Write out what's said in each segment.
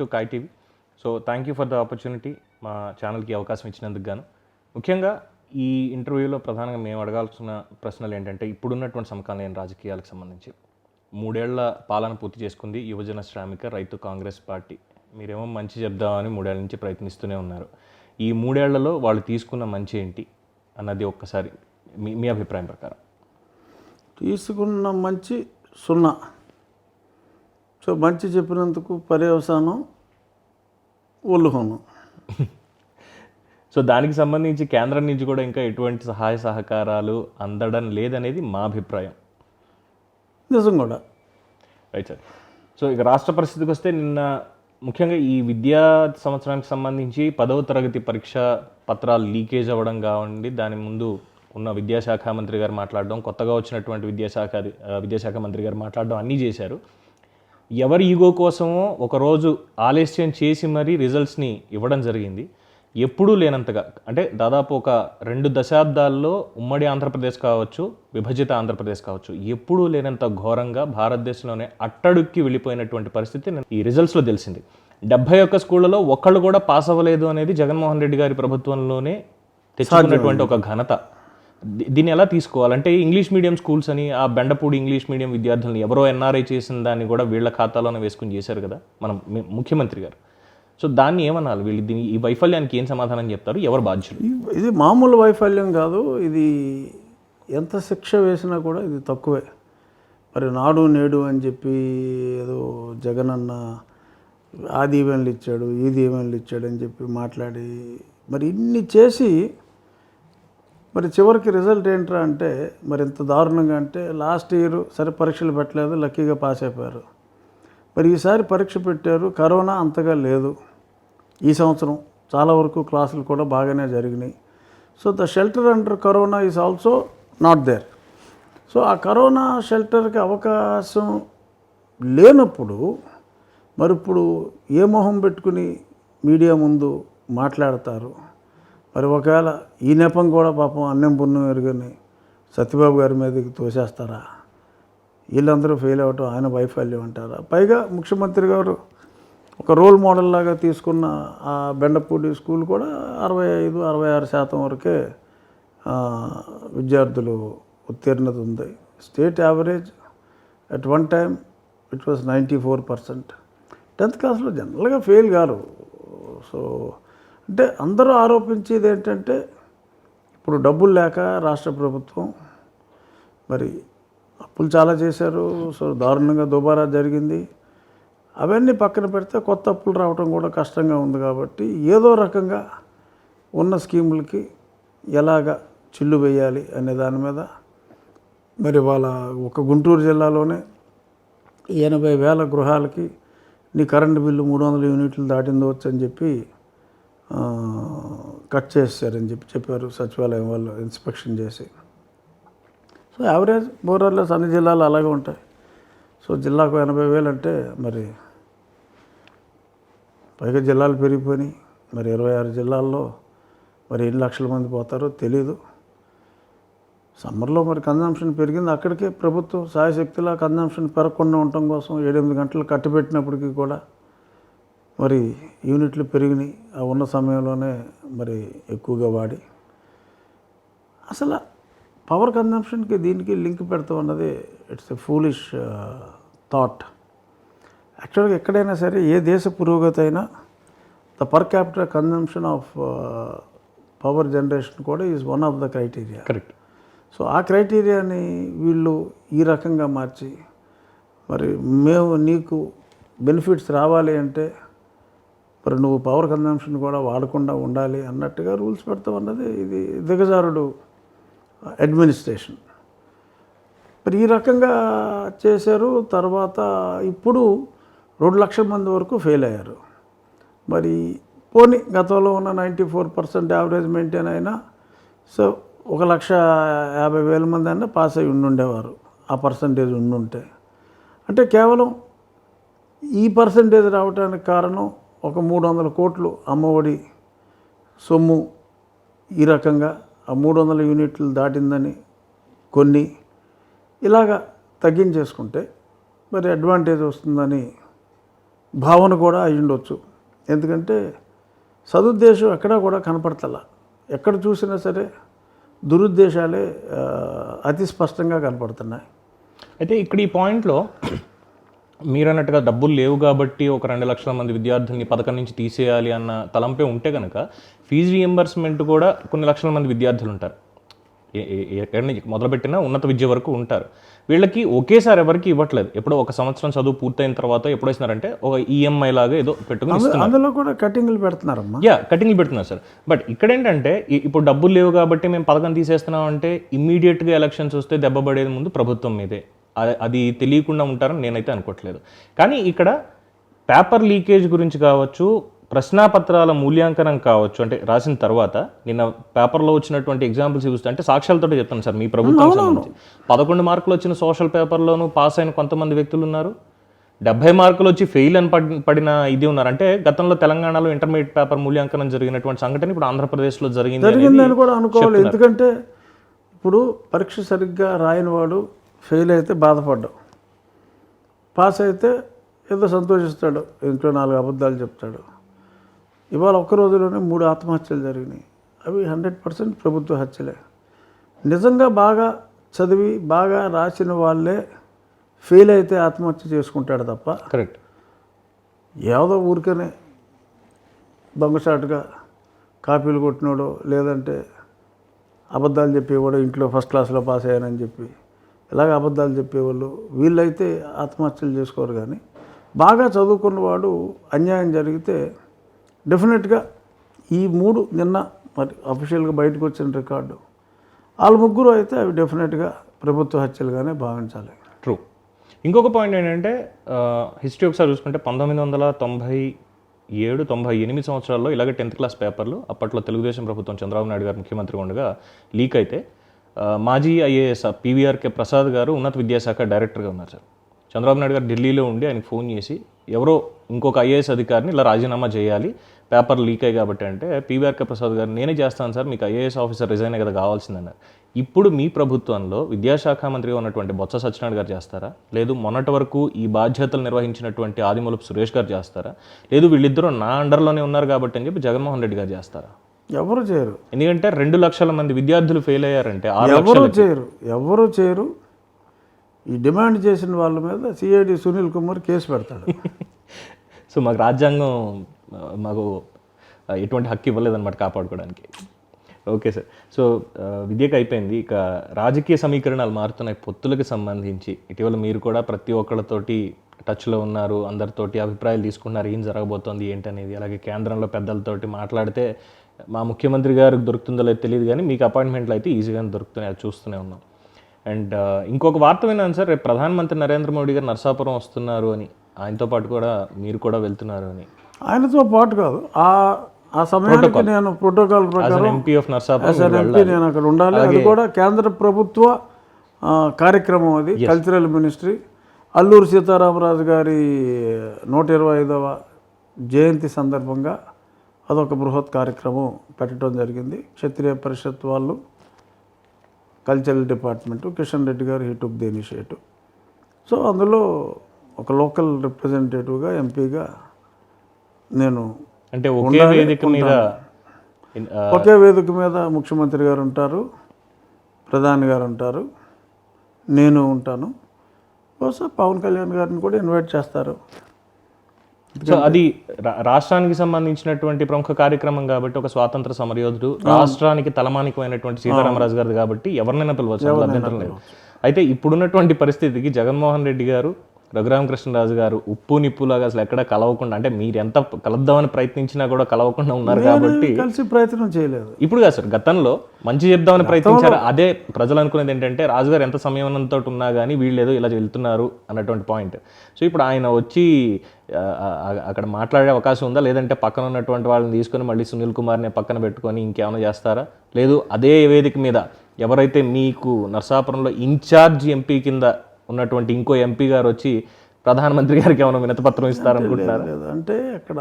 To Kai TV. So thank you for the opportunity మా ఛానల్కి అవకాశం ఇచ్చినందుకు గాను. ముఖ్యంగా ఈ ఇంటర్వ్యూలో ప్రధానంగా మేము అడగాల్సిన ప్రశ్నలు ఏంటంటే, ఇప్పుడున్నటువంటి సమకాలీన రాజకీయాలకు సంబంధించి 3 ఏళ్ల పాలన పూర్తి చేసుకుంది యువజన శ్రామిక రైతు కాంగ్రెస్ పార్టీ. మీరేమో మంచి చెప్దామని 3 ఏళ్ల నుంచి ప్రయత్నిస్తూనే ఉన్నారు. ఈ 3 ఏళ్లలో వాళ్ళు తీసుకున్న మంచి ఏంటి అన్నది ఒక్కసారి మీ అభిప్రాయం ప్రకారం. తీసుకున్న మంచి 0. సో మంచి చెప్పినందుకు పర్యవసానం ఒల్లుహోను. సో దానికి సంబంధించి కేంద్రం నుంచి కూడా ఇంకా ఎటువంటి సహాయ సహకారాలు అందడం లేదనేది మా అభిప్రాయం. నిజం కూడా. Right sir. సో ఇక రాష్ట్ర పరిస్థితికి వస్తే, నిన్న ముఖ్యంగా ఈ విద్యా సంవత్సరానికి సంబంధించి 10వ తరగతి పరీక్ష పత్రాలు లీకేజ్ అవ్వడం కావండి, దాని ముందు ఉన్న విద్యాశాఖ మంత్రి గారు మాట్లాడడం, కొత్తగా వచ్చినటువంటి విద్యాశాఖ మంత్రి గారు మాట్లాడడం అన్నీ చేశారు. ఎవరి ఈగో కోసమో ఒకరోజు ఆలస్యం చేసి మరీ రిజల్ట్స్ని ఇవ్వడం జరిగింది. ఎప్పుడూ లేనంతగా, అంటే దాదాపు ఒక 2 దశాబ్దాల్లో ఉమ్మడి ఆంధ్రప్రదేశ్ కావచ్చు, విభజిత ఆంధ్రప్రదేశ్ కావచ్చు, ఎప్పుడూ లేనంత ఘోరంగా భారతదేశంలోనే అట్టడుక్కి వెళ్ళిపోయినటువంటి పరిస్థితి ఈ రిజల్ట్స్లో తెలిసింది. 71 స్కూళ్ళలో ఒక్కళ్ళు కూడా పాస్ అవ్వలేదు అనేది జగన్మోహన్ రెడ్డి గారి ప్రభుత్వంలోనే తెచ్చుకున్నటువంటి ఒక ఘనత. దీన్ని ఎలా తీసుకోవాలంటే, ఇంగ్లీష్ మీడియం స్కూల్స్ అని ఆ బెండపూడి ఇంగ్లీష్ మీడియం విద్యార్థులను ఎవరో ఎన్ఆర్ఐ చేసిన దాన్ని కూడా వీళ్ళ ఖాతాలోనే వేసుకుని చేశారు కదా మనం ముఖ్యమంత్రి గారు. సో దాన్ని ఏమనాలి? వీళ్ళు దీని ఈ వైఫల్యానికి ఏం సమాధానం చెప్తారు? ఎవరు బాధ్యులు? ఇది మామూలు వైఫల్యం కాదు. ఇది ఎంత శిక్ష వేసినా కూడా ఇది తక్కువే. మరి నాడు నేడు అని చెప్పి ఏదో జగనన్న ఆ దీవెనలు ఇచ్చాడు, ఈ దీవెనలు ఇచ్చాడు అని చెప్పి మాట్లాడి మరి ఇన్ని చేసి మరి చివరికి రిజల్ట్ ఏంట్రా అంటే మరి ఇంత దారుణంగా అంటే, లాస్ట్ ఇయర్ సరే పరీక్షలు పెట్టలేదు, లక్కీగా పాస్ అయిపోయారు. మరి ఈసారి పరీక్ష పెట్టారు, కరోనా అంతగా లేదు. ఈ సంవత్సరం చాలా వరకు క్లాసులు కూడా బాగానే జరిగినాయి. So the shelter under corona is also not there. So ఆ కరోనా షెల్టర్కి అవకాశం లేనప్పుడు మరి ఇప్పుడు ఏ మొహం పెట్టుకుని మీడియా ముందు మాట్లాడతారు? మరి ఒకవేళ ఈ నెపం కూడా పాపం అన్నం పుణ్యం ఎరుగని సత్యబాబు గారి మీదకి తోసేస్తారా? వీళ్ళందరూ ఫెయిల్ అవ్వటం ఆయన వైఫల్యం అంటారా? పైగా ముఖ్యమంత్రి గారు ఒక రోల్ మోడల్ లాగా తీసుకున్న ఆ బెండపూడి స్కూల్ కూడా 65-66% వరకే విద్యార్థులు ఉత్తీర్ణత ఉంది. State average at one time it was 94%. 10th క్లాస్లో జనరల్గా ఫెయిల్ గారు. సో అంటే అందరూ ఆరోపించేది ఏంటంటే, ఇప్పుడు డబ్బులు లేక రాష్ట్ర ప్రభుత్వం మరి అప్పులు చాలా చేశారు. సో దారుణంగా దుబారా జరిగింది. అవన్నీ పక్కన పెడితే కొత్త అప్పులు రావడం కూడా కష్టంగా ఉంది. కాబట్టి ఏదో రకంగా ఉన్న స్కీములకి ఎలాగ చిల్లు వేయాలి అనే దాని మీద మరి వాళ్ళ ఒక గుంటూరు జిల్లాలోనే 80,000 గృహాలకి నీ కరెంటు బిల్లు 300 యూనిట్లు దాటిందవచ్చు అని చెప్పి కట్ చేశారని చెప్పారు సచివాలయం వాళ్ళు ఇన్స్పెక్షన్ చేసి. సో యావరేజ్ మోరర్లెస్ అన్ని జిల్లాలు అలాగే ఉంటాయి. సో జిల్లాకు 80,000 అంటే మరి పైగా జిల్లాలు పెరిగిపోయినాయి. మరి 26 జిల్లాల్లో మరి ఎన్ని లక్షల మంది పోతారో తెలీదు. సమ్మర్లో మరి కన్జంప్షన్ పెరిగింది. అక్కడికే ప్రభుత్వం సాయశక్తిలా కన్జంప్షన్ పెరగకుండా ఉండటం కోసం 7-8 గంటలు కట్టిపెట్టినప్పటికీ కూడా మరి యూనిట్లు పెరిగినాయి. ఆ ఉన్న సమయంలోనే మరి ఎక్కువగా వాడి అసలు పవర్ కన్జంప్షన్కి దీనికి లింక్ పెడతాం అన్నది ఇట్స్ ఎ ఫూలిష్ థాట్. యాక్చువల్గా ఎక్కడైనా సరే ఏ దేశ పురోగతి అయినా the per capital consumption of power generation కూడా is one of the criteria. Correct. So ఆ క్రైటీరియాని వీళ్ళు ఈ రకంగా మార్చి మరి మేము నీకు బెనిఫిట్స్ రావాలి అంటే మరి నువ్వు పవర్ కన్జంప్షన్ కూడా వాడకుండా ఉండాలి అన్నట్టుగా రూల్స్ పెడతాం అన్నది ఇది దిగజారుడు అడ్మినిస్ట్రేషన్. మరి ఈ రకంగా చేశారు. తర్వాత ఇప్పుడు 2 లక్షల మంది వరకు ఫెయిల్ అయ్యారు. మరి పోనీ గతంలో ఉన్న 94% యావరేజ్ మెయింటైన్ అయినా సో 1,50,000 మంది అయినా పాస్ అయ్యి ఉండేవారు. ఆ పర్సంటేజ్ ఉండుంటే అంటే కేవలం ఈ పర్సంటేజ్ రావడానికి కారణం ఒక 300 కోట్లు అమ్మఒడి సొమ్ము ఈ రకంగా ఆ 300 యూనిట్లు దాటిందని కొన్ని ఇలాగా తగ్గించేసుకుంటే మరి అడ్వాంటేజ్ వస్తుందని భావన కూడా అయి ఉండొచ్చు. ఎందుకంటే సదుద్దేశం ఎక్కడా కూడా కనపడతలా. ఎక్కడ చూసినా సరే దురుద్దేశాలే అతి స్పష్టంగా కనపడుతున్నాయి. అయితే ఇక్కడ ఈ పాయింట్లో మీరు అన్నట్టుగా డబ్బులు లేవు కాబట్టి ఒక 2 లక్షల మంది విద్యార్థుల్ని పథకం నుంచి తీసేయాలి అన్న తలంపే ఉంటే కనుక ఫీజు రీఎంబర్స్మెంట్ కూడా కొన్ని లక్షల మంది విద్యార్థులు ఉంటారు. ఎక్కడి నుంచి మొదలుపెట్టినా ఉన్నత విద్య వరకు ఉంటారు. వీళ్ళకి ఒకేసారి ఎవరికి ఇవ్వట్లేదు. ఎప్పుడో ఒక సంవత్సరం చదువు పూర్తయిన తర్వాత ఎప్పుడు ఇస్తున్నారంటే ఒక ఈఎంఐ లాగా ఏదో పెట్టుకుని ఇస్తున్నారు. అందులో కూడా కటింగ్లు పెడుతున్నారమ్మా. కటింగ్లు పెడుతున్నారు సార్. బట్ ఇక్కడ ఏంటంటే ఇప్పుడు డబ్బులు లేవు కాబట్టి మేము పథకం తీసేస్తున్నాం అంటే ఇమ్మీడియట్గా ఎలక్షన్స్ వస్తే దెబ్బపడేది ముందు ప్రభుత్వం మీదే. అది తెలియకుండా ఉంటారని నేనైతే అనుకోవట్లేదు. కానీ ఇక్కడ పేపర్ లీకేజ్ గురించి కావచ్చు, ప్రశ్నాపత్రాల మూల్యాంకనం కావచ్చు, అంటే రాసిన తర్వాత నిన్న పేపర్లో వచ్చినటువంటి ఎగ్జాంపుల్స్ చూస్తే అంటే సాక్ష్యాలతో చెప్తాను సార్. మీ ప్రభుత్వం సంబంధించి 11 మార్కులు వచ్చిన సోషల్ పేపర్లోనూ పాస్ అయిన కొంతమంది వ్యక్తులు ఉన్నారు. 70 మార్కులు వచ్చి ఫెయిల్ అని పడిన ఇది ఉన్నారు. అంటే గతంలో తెలంగాణలో ఇంటర్మీడియట్ పేపర్ మూల్యాంకనం జరిగినటువంటి సంఘటన ఇప్పుడు ఆంధ్రప్రదేశ్లో జరిగిందని కూడా అనుకోవాలి. ఎందుకంటే ఇప్పుడు పరీక్ష సరిగ్గా రాయని వాడు ఫెయిల్ అయితే బాధపడ్డావు, పాస్ అయితే ఏదో సంతోషిస్తాడు, ఇంట్లో 4 అబద్ధాలు చెప్తాడు. ఇవాళ ఒక్క రోజులోనే 3 ఆత్మహత్యలు జరిగినాయి. అవి 100% ప్రభుత్వ హత్యలే. నిజంగా బాగా చదివి బాగా రాసిన వాళ్ళే ఫెయిల్ అయితే ఆత్మహత్య చేసుకుంటాడు తప్ప కరెక్ట్ ఏదో ఊరికనే దొంగసాటుగా కాపీలు కొట్టినాడో లేదంటే అబద్ధాలు చెప్పేవాడు, ఇంట్లో ఫస్ట్ క్లాస్లో పాస్ అయ్యానని చెప్పి ఇలాగ అబద్ధాలు చెప్పేవాళ్ళు వీళ్ళైతే ఆత్మహత్యలు చేసుకోరు. కానీ బాగా చదువుకున్నవాడు అన్యాయం జరిగితే డెఫినెట్గా ఈ 3 నిన్న మరి అఫీషియల్గా బయటకు వచ్చిన రికార్డు వాళ్ళ ముగ్గురు అయితే అవి డెఫినెట్గా ప్రభుత్వ హత్యలుగానే భావించాలి. ట్రూ. ఇంకొక పాయింట్ ఏంటంటే హిస్టరీ ఒకసారి చూసుకుంటే 1997-98 సంవత్సరాల్లో ఇలాగ 10th క్లాస్ పేపర్లు అప్పట్లో తెలుగుదేశం ప్రభుత్వం చంద్రబాబు నాయుడు గారు ముఖ్యమంత్రిగా ఉండగా లీక్ అయితే మాజీ ఐఏఎస్ పీవీఆర్కే ప్రసాద్ గారు ఉన్నత విద్యాశాఖ డైరెక్టర్గా ఉన్నారు సార్. చంద్రబాబు నాయుడు గారు ఢిల్లీలో ఉండి ఆయనకు ఫోన్ చేసి ఎవరో ఇంకొక ఐఏఎస్ అధికారిని ఇలా రాజీనామా చేయాలి పేపర్ లీక్ అయ్యి కాబట్టి అంటే పీవీఆర్కే ప్రసాద్ గారు నేనే చేస్తాను సార్, మీకు ఐఏఎస్ ఆఫీసర్ రిజైన్ కదా కావాల్సిందన్నారు. ఇప్పుడు మీ ప్రభుత్వంలో విద్యాశాఖ మంత్రిగా ఉన్నటువంటి బొత్స సత్యనారాయణ గారు చేస్తారా, లేదు మొన్నటి వరకు ఈ బాధ్యతలు నిర్వహించినటువంటి ఆదిమూలపు సురేష్ గారు చేస్తారా, లేదు వీళ్ళిద్దరూ నా అండర్లోనే ఉన్నారు కాబట్టి అని చెప్పి జగన్మోహన్ రెడ్డి గారు చేస్తారా? ఎవరు చేయరు. ఎందుకంటే 2 లక్షల మంది విద్యార్థులు ఫెయిల్ అయ్యారంటే ఎవరు చేయరు. ఈ డిమాండ్ చేసిన వాళ్ళ మీద సిఐడి సునీల్ కుమార్ కేసు పెడతాడు. సో మాకు రాజ్యాంగం మాకు ఎటువంటి హక్కు ఇవ్వలేదన్నమాట కాపాడుకోవడానికి. Okay sir. సో విద్యకు అయిపోయింది. ఇక రాజకీయ సమీకరణాలు మారుతున్నాయి. పొత్తులకు సంబంధించి ఇటీవల మీరు కూడా ప్రతి ఒక్కళ్ళతోటి టచ్లో ఉన్నారు, అందరితోటి అభిప్రాయాలు తీసుకున్నారు, ఏం జరగబోతోంది ఏంటనేది. అలాగే కేంద్రంలో పెద్దలతోటి మాట్లాడితే మా ముఖ్యమంత్రి గారికి దొరుకుతుందో లేదో తెలియదు కానీ మీకు అపాయింట్మెంట్లు అయితే ఈజీగానే దొరుకుతున్నాయి, అది చూస్తూనే ఉన్నాం. అండ్ ఇంకొక వార్త విన్నాను సార్, రేపు ప్రధానమంత్రి నరేంద్ర మోడీ గారు నరసాపురం వస్తున్నారు అని, ఆయనతో పాటు కూడా మీరు కూడా వెళ్తున్నారు అని. ఆయనతో పాటు కాదు, ఆ సమయానికి నేను ప్రోటోకాల్ ప్రకారం ఎంపీ ఆఫ్ నరసాపురం నేను అక్కడ ఉండాలి. అది కూడా కేంద్ర ప్రభుత్వ కార్యక్రమం. అది కల్చరల్ మినిస్ట్రీ అల్లూరు సీతారామరాజు గారి 125వ జయంతి సందర్భంగా అదొక బృహత్ కార్యక్రమం పెట్టడం జరిగింది. క్షత్రియ పరిషత్ వాళ్ళు, కల్చరల్ డిపార్ట్మెంటు, కిషన్ రెడ్డి గారు he took the initiative. So అందులో ఒక లోకల్ రిప్రజెంటేటివ్గా ఎంపీగా నేను అంటే ఒకే వేదిక మీద ముఖ్యమంత్రి గారు ఉంటారు, ప్రధాని గారు ఉంటారు, నేను ఉంటాను. బహుశా పవన్ కళ్యాణ్ గారిని కూడా ఇన్వైట్ చేస్తారు. సో అది రాష్ట్రానికి సంబంధించినటువంటి ప్రముఖ కార్యక్రమం కాబట్టి, ఒక స్వాతంత్ర సమరయోధుడు, రాష్ట్రానికి తలమానికమైనటువంటి సీతారామరాజు గారు కాబట్టి ఎవరినైనా పిలవచ్చు, అభ్యంతరం లేదు. అయితే ఇప్పుడున్నటువంటి పరిస్థితికి జగన్మోహన్ రెడ్డి గారు, రఘురామకృష్ణరాజు గారు ఉప్పు నిప్పులాగా అసలు ఎక్కడ కలవకుండా, అంటే మీరు ఎంత కలుద్దామని ప్రయత్నించినా కూడా కలవకుండా ఉన్నారు కాబట్టి కలిసి ప్రయత్నం చేయలేదు. ఇప్పుడు కాదు సార్, గతంలో మంచి చెప్దామని ప్రయత్నించారు. అదే ప్రజలు అనుకునేది ఏంటంటే రాజుగారు ఎంత సంయమనంతో ఉన్నా కానీ వీళ్ళు ఏదో ఇలా వెళ్తున్నారు అన్నటువంటి పాయింట్. సో ఇప్పుడు ఆయన వచ్చి అక్కడ మాట్లాడే అవకాశం ఉందా, లేదంటే పక్కన ఉన్నటువంటి వాళ్ళని తీసుకొని మళ్ళీ సునీల్ కుమార్ని పక్కన పెట్టుకొని ఇంకేమైనా చేస్తారా, లేదు అదే వేదిక మీద ఎవరైతే మీకు నరసాపురంలో ఇన్ఛార్జ్ ఎంపీ కింద ఉన్నటువంటి ఇంకో ఎంపీ గారు వచ్చి ప్రధానమంత్రి గారికి ఏమైనా వినతిపత్రం ఇస్తారనుకుంటున్నారు? అంటే అక్కడ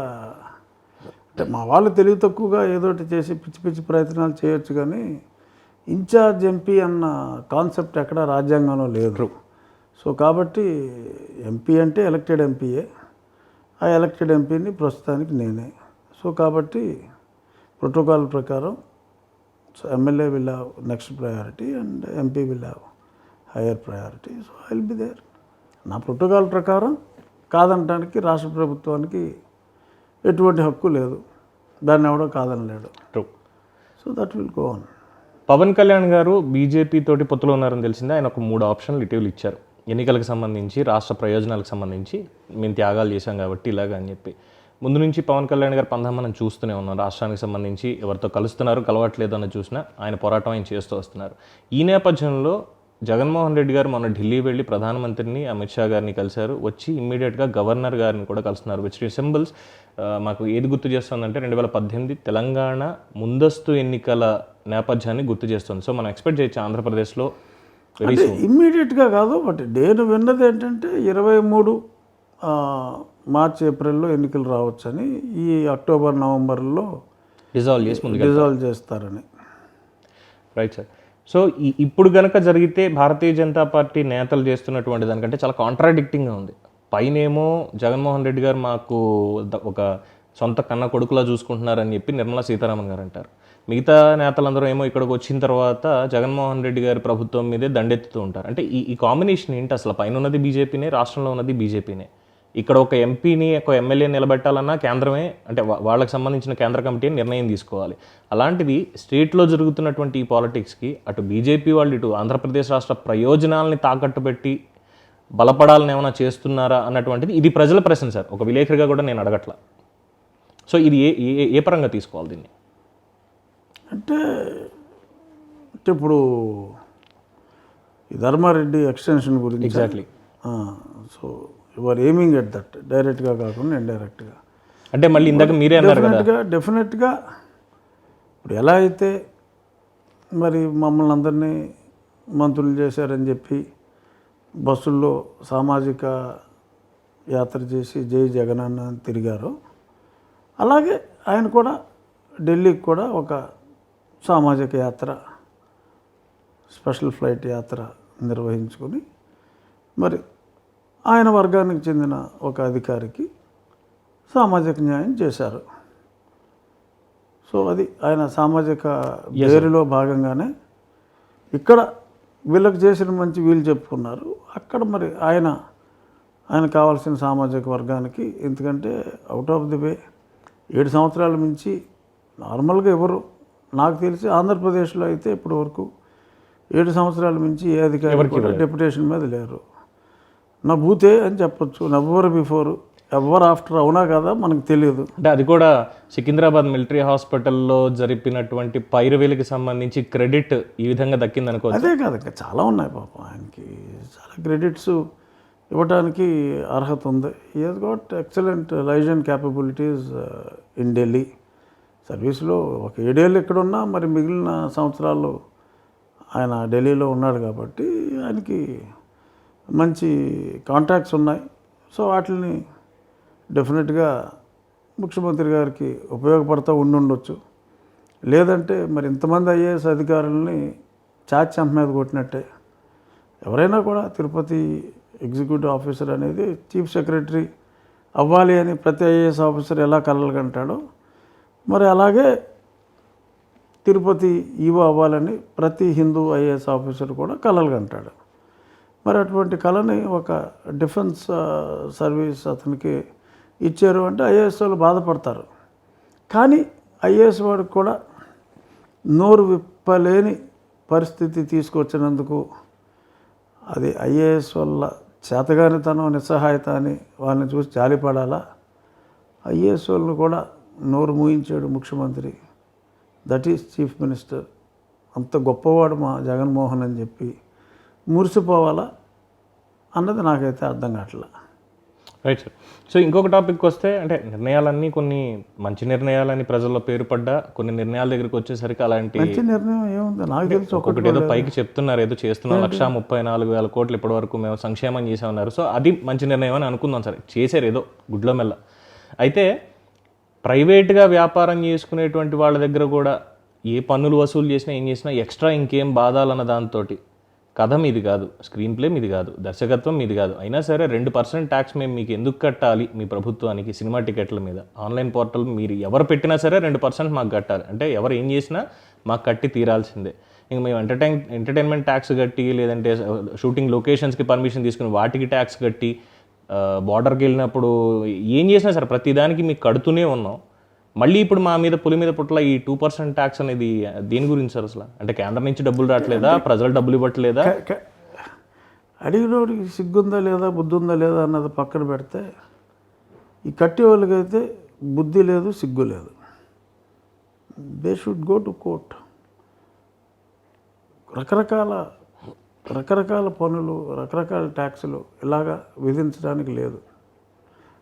అంటే మా వాళ్ళు తెలివి తక్కువగా ఏదోటి చేసి పిచ్చి పిచ్చి ప్రయత్నాలు చేయొచ్చు, కానీ ఇన్ఛార్జ్ ఎంపీ అన్న కాన్సెప్ట్ ఎక్కడ రాజ్యాంగంలో లేదు. సో కాబట్టి ఎంపీ అంటే ఎలక్టెడ్ ఎంపీయే. ఆ ఎలక్టెడ్ ఎంపీని ప్రస్తుతానికి నేనే. సో కాబట్టి ప్రోటోకాల్ ప్రకారం so MLA will have next priority and MP will have higher priority. So I will be there. నా ప్రోటోకాల్ ప్రకారం కాదనడానికి రాష్ట్ర ప్రభుత్వానికి ఎటువంటి హక్కు లేదు, దాన్ని ఎవడో కాదనలేడు. True. So that will go on. Pawan Kalyan garu BJP తోటి పొత్తులో ఉన్నారని తెలిసిందే. ఆయన ఒక 3 ఆప్షన్లు ఇటీవల ఇచ్చారు. ఎన్నికలకు సంబంధించి, రాష్ట్ర ప్రయోజనాలకు సంబంధించి మేము త్యాగాలు చేశాం కాబట్టి ఇలాగ అని చెప్పి. ముందు నుంచి పవన్ కళ్యాణ్ గారు పందం మనం చూస్తూనే ఉన్నాం. రాష్ట్రానికి సంబంధించి ఎవరితో కలుస్తున్నారు, కలవట్లేదు అన్న చూసినా ఆయన పోరాటం ఆయన చేస్తూ వస్తున్నారు. ఈ నేపథ్యంలో జగన్మోహన్ రెడ్డి గారు మొన్న ఢిల్లీ వెళ్ళి ప్రధానమంత్రిని, అమిత్ షా గారిని కలిశారు. వచ్చి ఇమ్మీడియట్గా గవర్నర్ గారిని కూడా కలుస్తున్నారు. విచ్ సింబల్స్ మాకు ఏది గుర్తు చేస్తుందంటే 2018 తెలంగాణ ముందస్తు ఎన్నికల నేపథ్యాన్ని గుర్తు చేస్తుంది. సో మనం ఎక్స్పెక్ట్ చేయొచ్చు ఆంధ్రప్రదేశ్లో అంటే ఇమ్మీడియట్గా కాదు, బట్ నేను విన్నది ఏంటంటే 23 మార్చ్ ఏప్రిల్లో ఎన్నికలు రావచ్చని, ఈ అక్టోబర్ నవంబర్లో డిజాల్వ్ చేసి ముందుగా డిజాల్వ్ చేస్తారని. Right sir. సో ఇప్పుడు గనక జరిగితే భారతీయ జనతా పార్టీ నేతలు చేస్తున్నటువంటి దానికంటే చాలా కాంట్రాడిక్టింగ్గా ఉంది. పైనేమో జగన్మోహన్ రెడ్డి గారు మాకు ఒక సొంత కన్న కొడుకులా చూసుకుంటున్నారని చెప్పి నిర్మలా సీతారామన్ గారు అంటారు. మిగతా నేతలందరూ ఏమో ఇక్కడికి వచ్చిన తర్వాత జగన్మోహన్ రెడ్డి గారి ప్రభుత్వం మీదే దండెత్తుతూ ఉంటారు. అంటే ఈ కాంబినేషన్ ఏంటి అసలు? పైన ఉన్నది బీజేపీనే, రాష్ట్రంలో ఉన్నది బీజేపీనే. ఇక్కడ ఒక ఎంపీని, ఒక ఎమ్మెల్యే నిలబెట్టాలన్నా కేంద్రమే, అంటే వాళ్ళకి సంబంధించిన కేంద్ర కమిటీ నిర్ణయం తీసుకోవాలి. అలాంటిది స్టేట్లో జరుగుతున్నటువంటి ఈ పాలిటిక్స్కి అటు బీజేపీ వాళ్ళు, ఇటు ఆంధ్రప్రదేశ్ రాష్ట్ర ప్రయోజనాలని తాకట్టు పెట్టి బలపడాలని ఏమైనా చేస్తున్నారా అన్నటువంటిది ఇది ప్రజల ప్రశ్న సార్. ఒక విలేకరిగా కూడా నేను అడగట్లా. సో ఇది ఏ పరంగా తీసుకోవాలి దీన్ని? అంటే ఇప్పుడు ఈ ధర్మారెడ్డి ఎక్స్టెన్షన్ గురించి exactly. So your aiming at that, డైరెక్ట్గా కాకుండా ఇండైరెక్ట్గా. అంటే మళ్ళీ ఇందాక మీరే అన్నారు కదా, డెఫినెట్గా ఇప్పుడు ఎలా అయితే మరి మమ్మల్ని అందరినీ మంత్రులు చేశారని చెప్పి బస్సుల్లో సామాజిక యాత్ర చేసి జై జగనన్న అని తిరిగారో, అలాగే ఆయన కూడా ఢిల్లీకి కూడా ఒక సామాజిక యాత్ర, స్పెషల్ ఫ్లైట్ యాత్ర నిర్వహించుకొని మరి ఆయన వర్గానికి చెందిన ఒక అధికారికి సామాజిక న్యాయం చేశారు. సో అది ఆయన సామాజిక వేరులో భాగంగానే ఇక్కడ వీళ్ళకి చేసిన మంచి వీళ్ళు చెప్పుకున్నారు. అక్కడ మరి ఆయన కావాల్సిన సామాజిక వర్గానికి, ఎందుకంటే అవుట్ ఆఫ్ ది వే 7 సంవత్సరాల మించి నార్మల్గా ఎవరు, నాకు తెలిసి ఆంధ్రప్రదేశ్లో అయితే ఇప్పటి వరకు 7 సంవత్సరాల మించి ఏ అధికారి కూడా డెప్యుటేషన్ మీద లేరు. నా బూతే అని చెప్పొచ్చు, నెవర్ బిఫోర్ ఎవర్ ఆఫ్టర్, అవునా కదా మనకు తెలియదు. అంటే అది కూడా సికింద్రాబాద్ మిలిటరీ హాస్పిటల్లో జరిపినటువంటి పైరవీలకి సంబంధించి క్రెడిట్ ఈ విధంగా దక్కింది అనుకోవచ్చు. అదే కాదు, ఇంకా చాలా ఉన్నాయి పాపం, ఆయనకి చాలా క్రెడిట్స్ ఇవ్వడానికి అర్హత ఉంది. He has got excellent liaison capabilities in Delhi సర్వీస్లో. ఒక 7 ఏళ్ళు ఎక్కడున్నా మరి మిగిలిన సంవత్సరాలు ఆయన ఢిల్లీలో ఉన్నాడు కాబట్టి ఆయనకి మంచి కాంటాక్ట్స్ ఉన్నాయి. సో వాటిని డెఫినెట్గా ముఖ్యమంత్రి గారికి ఉపయోగపడుతూ ఉండొచ్చు. లేదంటే మరి ఇంతమంది ఐఏఎస్ అధికారులని చాచి చంప మీద కొట్టినట్టే. ఎవరైనా కూడా తిరుపతి ఎగ్జిక్యూటివ్ ఆఫీసర్ అనేది చీఫ్ సెక్రటరీ అవ్వాలి అని ప్రతి ఐఏఎస్ ఆఫీసర్ ఎలా కలలుగంటాడో, మరి అలాగే తిరుపతి ఈవో అవ్వాలని ప్రతి హిందూ ఐఏఎస్ ఆఫీసర్ కూడా కలలుగంటాడు. మరి అటువంటి కళని ఒక డిఫెన్స్ సర్వీస్ అతనికి ఇచ్చారు అంటే ఐఏఎస్ వాళ్ళు బాధపడతారు. కానీ ఐఏఎస్ వాడికి కూడా నోరు విప్పలేని పరిస్థితి తీసుకొచ్చినందుకు అది ఐఏఎస్ వల్ల చేతగానితనం, నిస్సహాయత అని వాళ్ళని చూసి జాలిపడాలా? ఐఏఎస్ వాళ్ళని కూడా నోరు మూయించాడు ముఖ్యమంత్రి. That is chief minister. అంత గొప్పవాడు మా జగన్మోహన్ అని చెప్పి మురిసిపోవాలా అన్నది నాకైతే అర్థం కావట్లా. Right sir. సో ఇంకొక టాపిక్ వస్తే, అంటే నిర్ణయాలన్నీ కొన్ని మంచి నిర్ణయాలని ప్రజల్లో పేరు పడ్డా, కొన్ని నిర్ణయాల దగ్గరికి వచ్చేసరికి అలాంటి మంచి నిర్ణయం ఏముంది నాకు తెలిసి ఒకటి ఏదో పైకి చెప్తున్నారు, ఏదో చేస్తున్నాం, 134,000 కోట్లు ఇప్పటి వరకు మేము సంక్షేమం చేసామన్నారు. సో అది మంచి నిర్ణయం అని అనుకుందాం సరే, చేశారు ఏదో గుడ్లో మెల్ల. అయితే ప్రైవేట్గా వ్యాపారం చేసుకునేటువంటి వాళ్ళ దగ్గర కూడా ఏ పన్నులు వసూలు చేసినా ఏం చేసినా ఎక్స్ట్రా ఇంకేం బాధాలన్న దాంతో కథ మీది కాదు, స్క్రీన్ ప్లే మీది కాదు, దర్శకత్వం మీది కాదు, అయినా సరే 2% ట్యాక్స్ మేము మీకు ఎందుకు కట్టాలి మీ ప్రభుత్వానికి సినిమా టికెట్ల మీద? ఆన్లైన్ పోర్టల్ మీరు ఎవరు పెట్టినా సరే 2% మాకు కట్టాలి అంటే ఎవరు ఏం చేసినా మాకు కట్టి తీరాల్సిందే. ఇంక మేము ఎంటర్టైన్మెంట్ ట్యాక్స్ కట్టి, లేదంటే షూటింగ్ లొకేషన్స్కి పర్మిషన్ తీసుకుని వాటికి ట్యాక్స్ కట్టి, బార్డర్కి వెళ్ళినప్పుడు ఏం చేసినా సరే ప్రతిదానికి మీకు కడుతూనే ఉన్నాం. మళ్ళీ ఇప్పుడు మా మీద పులి మీద పుట్ల ఈ 2% ట్యాక్స్ అనేది దేని గురించి సార్ అసలు? అంటే కేంద్రం నుంచి డబ్బులు రావట్లేదా, ప్రజలు డబ్బులు ఇవ్వట్లేదా? అడిగినోడికి సిగ్గుందా లేదా, బుద్ధి ఉందా లేదా అన్నది పక్కన పెడితే, ఈ కట్టే వాళ్ళకైతే బుద్ధి లేదు, సిగ్గు లేదు. They should go to court. రకరకాల పనులు, రకరకాల ట్యాక్సులు ఇలాగా విధించడానికి లేదు.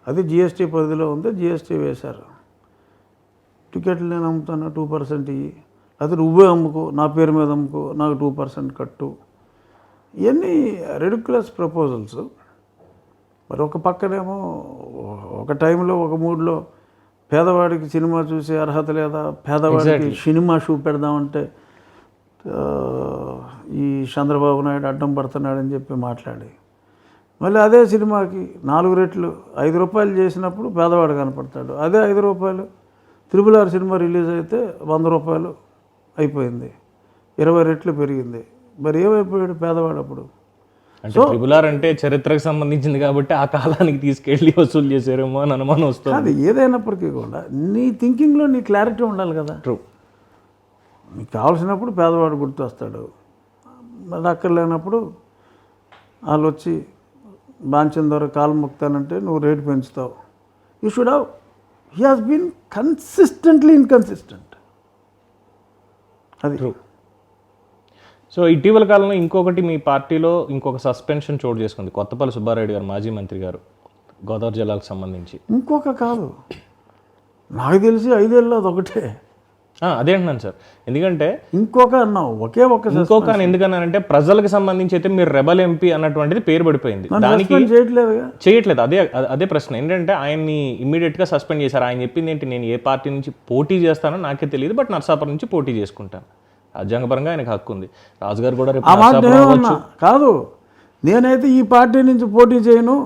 అది జిఎస్టీ పరిధిలో ఉంది, జిఎస్టీ వేశారు. టికెట్లు నేను అమ్ముతాను 2% ఇవి, అది నువ్వే అమ్ముకో, నా పేరు మీద అమ్ముకో, నాకు 2% కట్టు. ఇవన్నీ రెడిక్యులస్ ప్రపోజల్స్. మరి ఒక పక్కనేమో ఒక టైంలో ఒక మూడ్లో పేదవాడికి సినిమా చూసే అర్హత లేదా, పేదవాడికి సినిమా షూ పెడదామంటే ఈ చంద్రబాబు నాయుడు అడ్డం పడుతున్నాడని చెప్పి మాట్లాడి, మళ్ళీ అదే సినిమాకి 4 రెట్లు 5 రూపాయలు చేసినప్పుడు పేదవాడు కనపడతాడు. అదే 5 రూపాయలు RRR సినిమా రిలీజ్ అయితే 100 రూపాయలు అయిపోయింది, 20 రెట్లు పెరిగింది. మరి ఏమైపోయాడు పేదవాడు అప్పుడు? అంటే RRR అంటే చరిత్రకు సంబంధించింది కాబట్టి ఆ కాలానికి తీసుకెళ్ళి వసూలు చేశారేమో అని అనుమానం వస్తుంది. అది ఏదైనప్పటికీ కూడా నీ థింకింగ్లో నీ క్లారిటీ ఉండాలి కదా. ట్రూ. నీకు కావాల్సినప్పుడు పేదవాడు గుర్తొస్తాడు, మరి అక్కర్లేనప్పుడు వాళ్ళు వచ్చి బాంచిన ద్వారా కాలు మొక్తానంటే నువ్వు రేటు పెంచుతావు. You should have. He has been consistently inconsistent. అది ట్రూ. సో ఇటీవల కాలంలో ఇంకొకటి మీ పార్టీలో ఇంకొక సస్పెన్షన్ చోటు చేసుకుంది. కొత్తపల్లి సుబ్బారెడ్డి గారు, మాజీ మంత్రి గారు, గోదావరి జిల్లాకు సంబంధించి. ఇంకొక కాదు, నాకు తెలిసి 5 ఏళ్ళు అది ఒకటే. అదే అంటున్నాను సార్. ఎందుకంటే ఇంకొక అన్నావు, ఒకే ఒక్క ఇంకొక అని ఎందుకన్నానంటే ప్రజలకు సంబంధించి అయితే మీరు రెబల్ ఎంపీ అన్నటువంటిది పేరు పడిపోయింది, దానికి చేయట్లేదు. అదే ప్రశ్న ఏంటంటే ఆయన్ని ఇమ్మీడియట్గా సస్పెండ్ చేశారు. ఆయన చెప్పింది ఏంటి, నేను ఏ పార్టీ నుంచి పోటీ చేస్తానో నాకే తెలియదు, బట్ నర్సాపురం నుంచి పోటీ చేసుకుంటాను. రాజ్యాంగపరంగా ఆయనకు హక్కు ఉంది. రాజుగారు కూడా రేపు కాదు, నేనైతే ఈ పార్టీ నుంచి పోటీ చేయను.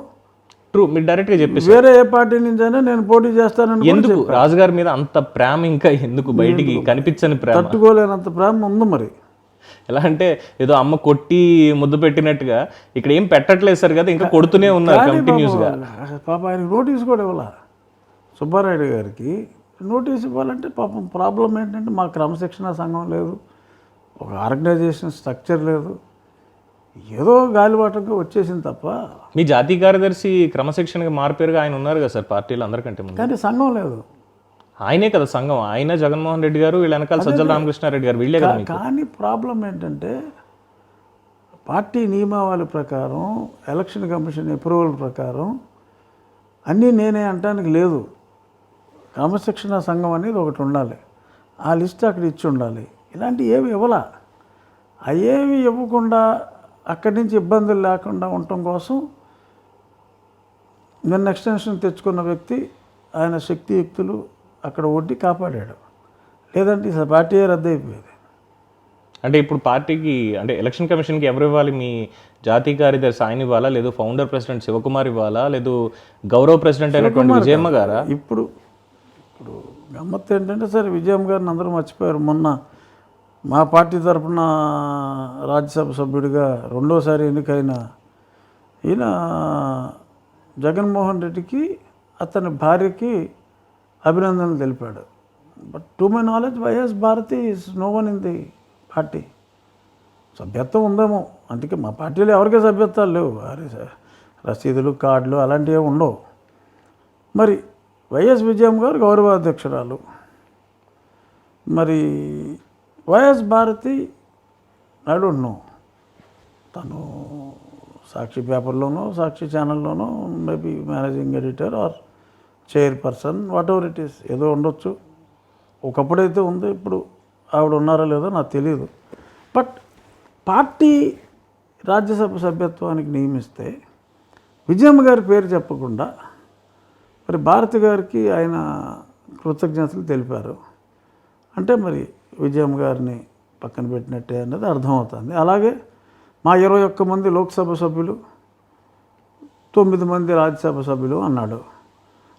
ట్రూ, మీరు డైరెక్ట్గా చెప్పేసి వేరే ఏ పార్టీ నుంచి అయినా నేను పోటీ చేస్తానని. ఎందుకు రాజుగారి మీద అంత ప్రేమ, ఇంకా ఎందుకు బయటికి కనిపించని ప్రేమ? తట్టుకోలేనంత ప్రేమ ఉంది. మరి ఎలా అంటే ఏదో అమ్మ కొట్టి ముద్దు పెట్టినట్టుగా ఇక్కడ ఏం పెట్టట్లేదు సార్ కదా, ఇంకా కొడుతూనే ఉన్నారు కంటిన్యూస్గా. పాప ఆయనకి నోటీస్ కూడా ఇవ్వాల. సుబ్బారెడ్డి గారికి నోటీస్ ఇవ్వాలంటే పాపం ప్రాబ్లం ఏంటంటే మా క్రమశిక్షణ సంఘం లేదు, ఒక ఆర్గనైజేషన్ స్ట్రక్చర్ లేదు, ఏదో గాలివాటంగా వచ్చేసింది తప్ప. మీ జాతీయ కార్యదర్శి క్రమశిక్షణగా మారిపోయారుగా ఆయన ఉన్నారు కదా సార్ పార్టీలో అందరికంటే ముందు. కానీ సంఘం లేదు. ఆయనే కదా సంఘం, ఆయన జగన్మోహన్ రెడ్డి గారు, వీళ్ళ వెనకాల సజ్జల రామకృష్ణారెడ్డి గారు, వీళ్ళే కదా. కానీ ప్రాబ్లం ఏంటంటే పార్టీ నియమావళి ప్రకారం, ఎలక్షన్ కమిషన్ అప్రూవల్ ప్రకారం అన్నీ నేనే అంటానికి లేదు. క్రమశిక్షణ సంఘం అనేది ఒకటి ఉండాలి, ఆ లిస్ట్ అక్కడ ఇచ్చి ఉండాలి. ఇలాంటివి ఏమి ఇవ్వాల. అవేమి ఇవ్వకుండా అక్కడి నుంచి ఇబ్బందులు లేకుండా ఉండటం కోసం నిన్న ఎక్స్టెన్షన్ తెచ్చుకున్న వ్యక్తి ఆయన శక్తియుక్తులు అక్కడ ఒడ్డి కాపాడాడు. లేదంటే ఈ పార్టీయే రద్దు అయిపోయేది. అంటే ఇప్పుడు పార్టీకి అంటే ఎలక్షన్ కమిషన్కి ఎవరు ఇవ్వాలి? మీ జాతీయ కార్యదర్శి ఆయన ఇవ్వాలా, లేదు ఫౌండర్ ప్రెసిడెంట్ శివకుమార్ ఇవ్వాలా, లేదు గౌరవ ప్రెసిడెంట్ అయినటువంటి విజయమ్మ గారా? ఇప్పుడు గమ్మత్తు ఏంటంటే సరే విజయమ్మ గారిని అందరూ మర్చిపోయారు. మొన్న మా పార్టీ తరఫున రాజ్యసభ సభ్యుడిగా 2వసారి ఎన్నికైన ఈయన జగన్మోహన్ రెడ్డికి అతని భార్యకి అభినందనలు తెలిపాడు. But to my knowledge YS Bharathi is no one in the party. సభ్యత్వం ఉందేమో, అందుకే మా పార్టీలో ఎవరికే సభ్యత్వాలు లేవు, రసీదులు కార్డులు అలాంటివి ఉండవు. మరి వైఎస్ విజయమ్మ గారు గౌరవాధ్యక్షురాలు, మరి YS Bharathi I don't know, తను సాక్షి పేపర్లోనో సాక్షి ఛానల్లోనో maybe managing editor or chairperson whatever it is ఏదో ఉండొచ్చు. ఒకప్పుడైతే ఉంది, ఇప్పుడు ఆవిడ ఉన్నారో లేదో నాకు తెలియదు. బట్ పార్టీ రాజ్యసభ సభ్యత్వానికి నియమిస్తే విజయమ్మ గారి పేరు చెప్పకుండా మరి భారతి గారికి ఆయన కృతజ్ఞతలు తెలిపారు అంటే మరి విజయమ్మ గారిని పక్కన పెట్టినట్టే అన్నది అర్థమవుతుంది. అలాగే మా 21 మంది లోక్సభ సభ్యులు 9 మంది రాజ్యసభ సభ్యులు అన్నాడు.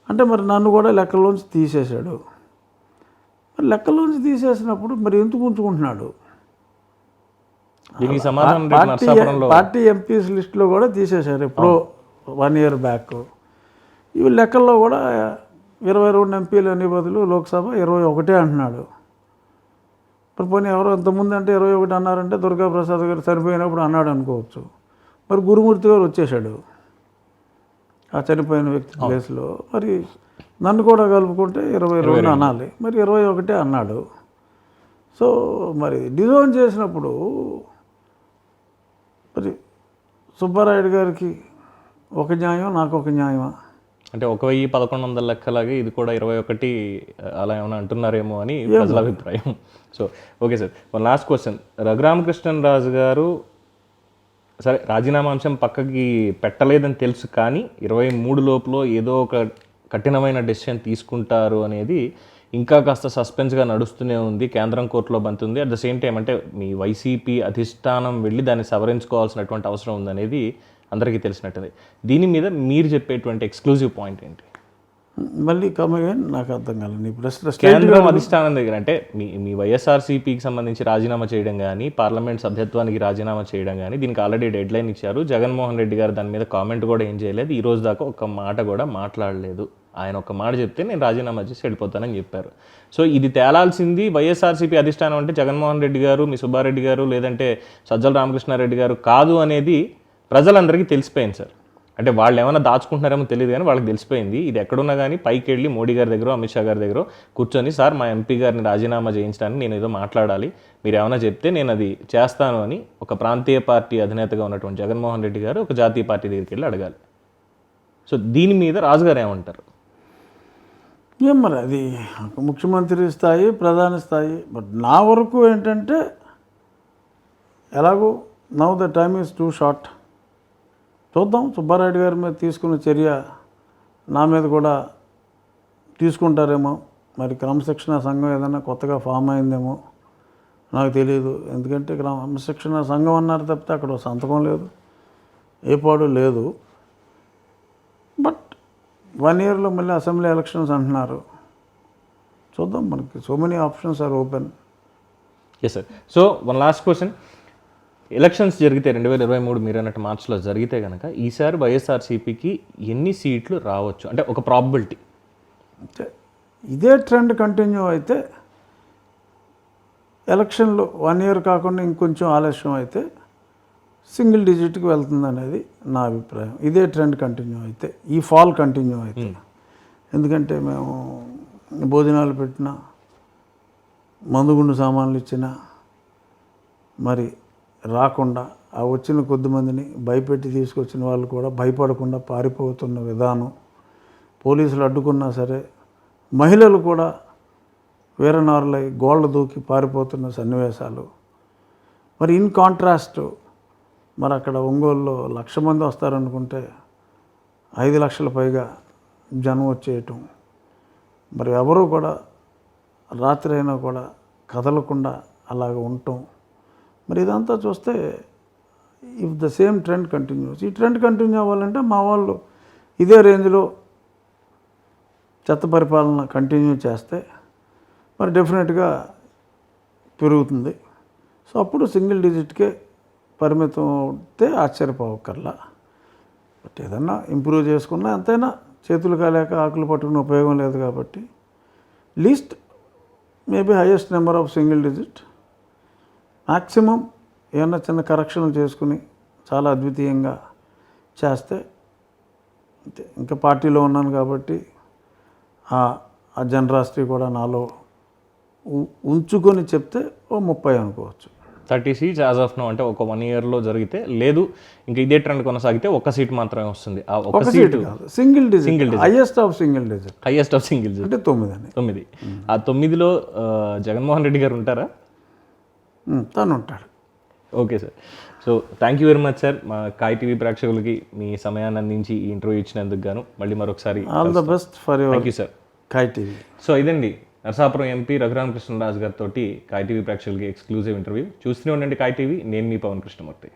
అంటే మరి నన్ను కూడా లెక్కల్లోంచి తీసేశాడు. మరి లెక్కల్లోంచి తీసేసినప్పుడు మరి ఎందుకు ఉంచుకుంటున్నాడు? దీనికి సమాధానం రేపు నరసాపురంలో పార్టీ ఎంపీస్ లిస్టులో కూడా తీసేశారు ఎప్పుడో 1 year బ్యాక్. ఇవి లెక్కల్లో కూడా 22 ఎంపీలు అనే బదులు లోక్సభ 21 అంటున్నాడు. మరి పోనీ ఎవరో ఇంతకుముందు అంటే 21 అన్నారంటే దుర్గాప్రసాద్ గారు చనిపోయినప్పుడు అన్నాడు అనుకోవచ్చు. మరి గురుమూర్తి గారు వచ్చేసాడు ఆ చనిపోయిన వ్యక్తి ప్లేస్లో. మరి నన్ను కూడా కలుపుకుంటే 22 అనాలి, మరి 21 అన్నాడు. సో మరి డిజోన్ చేసినప్పుడు మరి సుబ్బారాయుడు గారికి ఒక న్యాయం, నాకు ఒక న్యాయమా? అంటే 1100 లెక్కలాగే ఇది కూడా 21 అలా ఏమైనా అంటున్నారేమో అని ప్రజల అభిప్రాయం. So okay sir, one last question. Raghuramakrishnaraju గారు సరే రాజీనామా అంశం పక్కకి పెట్టలేదని తెలుసు, కానీ 23 లోపల ఏదో ఒక కఠినమైన డెసిషన్ తీసుకుంటారు అనేది ఇంకా కాస్త సస్పెన్స్గా నడుస్తూనే ఉంది. కేంద్రం కోర్టులో బంతుంది. అట్ ద సేమ్ టైం అంటే మీ వైసీపీ అధిష్టానం వెళ్ళి దాన్ని సవరించుకోవాల్సినటువంటి అవసరం ఉందనేది అందరికీ తెలిసినట్టుంది. దీని మీద మీరు చెప్పేటువంటి ఎక్స్క్లూజివ్ పాయింట్ ఏంటి? మళ్ళీ కమగాని నాకు అర్థం కాలేదు నీ ప్రశ్న. కేంద్రం అధిష్టానం దగ్గర అంటే మీ వైఎస్ఆర్సీపీకి సంబంధించి రాజీనామా చేయడం కానీ, పార్లమెంట్ సభ్యత్వానికి రాజీనామా చేయడం కానీ, దీనికి ఆల్రెడీ డెడ్ లైన్ ఇచ్చారు. జగన్మోహన్ రెడ్డి గారు దాని మీద కామెంట్ కూడా ఏం చేయలేదు. ఈ రోజు దాకా ఒక్క మాట కూడా మాట్లాడలేదు. ఆయన ఒక మాట చెప్తే నేను రాజీనామా చేసి వెళ్ళిపోతానని చెప్పారు. సో ఇది తేలాల్సింది వైఎస్ఆర్సీపీ అధిష్టానం అంటే జగన్మోహన్ రెడ్డి గారు, మీ సుబ్బారెడ్డి గారు, లేదంటే సజ్జల రామకృష్ణారెడ్డి గారు కాదు అనేది ప్రజలందరికీ తెలిసిపోయింది సార్. అంటే వాళ్ళు ఏమైనా దాచుకుంటున్నారేమో తెలియదు, కానీ వాళ్ళకి తెలిసిపోయింది. ఇది ఎక్కడున్నా కానీ పైకి వెళ్ళి మోడీ గారి దగ్గర, అమిత్ షా గారి దగ్గర కూర్చొని, సార్ మా ఎంపీ గారిని రాజీనామా చేయించడానికి నేను ఏదో మాట్లాడాలి, మీరు ఏమైనా చెప్తే నేను అది చేస్తాను అని ఒక ప్రాంతీయ పార్టీ అధినేతగా ఉన్నటువంటి జగన్మోహన్ రెడ్డి గారు ఒక జాతీయ పార్టీ దగ్గరికి వెళ్ళి అడగాలి. సో దీని మీద రాజుగారు ఏమంటారు? ఏం మరి అది ముఖ్యమంత్రి స్థాయి, ప్రధాని స్థాయి. బట్ నా వరకు ఏంటంటే ఎలాగో now the time is two short. చూద్దాం సుబ్బారాయుడు గారి మీద తీసుకున్న చర్య నా మీద కూడా తీసుకుంటారేమో. మరి క్రమశిక్షణ సంఘం ఏదైనా కొత్తగా ఫామ్ అయిందేమో నాకు తెలియదు. ఎందుకంటే క్రమశిక్షణ సంఘం అన్నారు తప్పితే అక్కడ సంతకం లేదు, ఏ పాడు లేదు. బట్ 1 yearలో మళ్ళీ అసెంబ్లీ ఎలక్షన్స్ అంటున్నారు. చూద్దాం, మనకి so many options are open. Yes sir. So one last question. Elections జరిగితే 2023 మీరు అన్నట్టు మార్చిలో జరిగితే కనుక ఈసారి వైఎస్ఆర్సీపీకి ఎన్ని సీట్లు రావచ్చు అంటే ఒక ప్రాబబిలిటీ? అంటే ఇదే ట్రెండ్ కంటిన్యూ అయితే ఎలక్షన్లు 1 year కాకుండా ఇంకొంచెం ఆలస్యం అయితే సింగిల్ డిజిట్కి వెళ్తుంది అనేది నా అభిప్రాయం. ఇదే ట్రెండ్ కంటిన్యూ అయితే, ఈ ఫాల్ కంటిన్యూ అయితే. ఎందుకంటే మేము భోజనాలు పెట్టినా, మందుగుండు సామాన్లు ఇచ్చినా మరి రాకుండా ఆ వచ్చిన కొద్దిమందిని భయపెట్టి తీసుకొచ్చిన వాళ్ళు కూడా భయపడకుండా పారిపోతున్న విధానం, పోలీసులు అడ్డుకున్నా సరే మహిళలు కూడా వీరనారులై గోళ్ళ దూకి పారిపోతున్న సన్నివేశాలు. మరి ఇన్ కాంట్రాస్ట్ మరి అక్కడ ఒంగోలులో 1,00,000 మంది వస్తారనుకుంటే 5 లక్షల పైగా జనం వచ్చేయటం. మరి ఎవరూ కూడా రాత్రి అయినా కూడా కదలకుండా అలాగ ఉండటం. మరి ఇదంతా చూస్తే if the same trend continuous, ఈ ట్రెండ్ కంటిన్యూ అవ్వాలంటే మా వాళ్ళు ఇదే రేంజ్లో చెత్త పరిపాలన కంటిన్యూ చేస్తే మరి డెఫినెట్గా పెరుగుతుంది. సో అప్పుడు సింగిల్ డిజిట్కే పరిమితం అవుతే ఆశ్చర్యపోవక్కర్లా. బట్ ఏదన్నా ఇంప్రూవ్ చేసుకున్నా ఎంతైనా చేతులు కాలేక ఆకులు పట్టుకునే ఉపయోగం లేదు కాబట్టి least maybe highest number of single digit, maximum ఏమన్నా చిన్న కరెక్షన్లు చేసుకుని చాలా అద్వితీయంగా చేస్తే అంతే. ఇంకా పార్టీలో ఉన్నాను కాబట్టి ఆ జనరాసిటీ కూడా నాలో ఉంచుకొని చెప్తే ఓ 30 అనుకోవచ్చు. 30 seats యాజ్ ఆఫ్ నో. అంటే ఒక 1 yearలో జరిగితే, లేదు ఇంకా ఇదే ట్రెండ్ కొనసాగితే ఒక్క సీట్ మాత్రమే వస్తుంది. ఆ ఒక్క seat single digit, highest of single digit, highest of single digit అంటే 9. ఆ 9లో జగన్మోహన్ రెడ్డి గారు ఉంటారా? తను ఉంటాడు. Okay sir. So thank you very much sir. మా కాయ్ టీవీ ప్రేక్షకులకి మీ సమయాన్ని అందించి ఈ ఇంటర్వ్యూ ఇచ్చినందుకు గాను మళ్ళీ మరొకసారి all the best for your thank you sir. Kai TV. So ఇదండి నరసాపురం ఎంపీ రఘురామకృష్ణరాజు గారితో కాయ్ టీవీ ప్రేక్షకులకి ఎక్స్క్లూజివ్ ఇంటర్వ్యూ. చూస్తూనే ఉండండి కాయ్ టీవీ. నేను మీ పవన్ కృష్ణమూర్తి.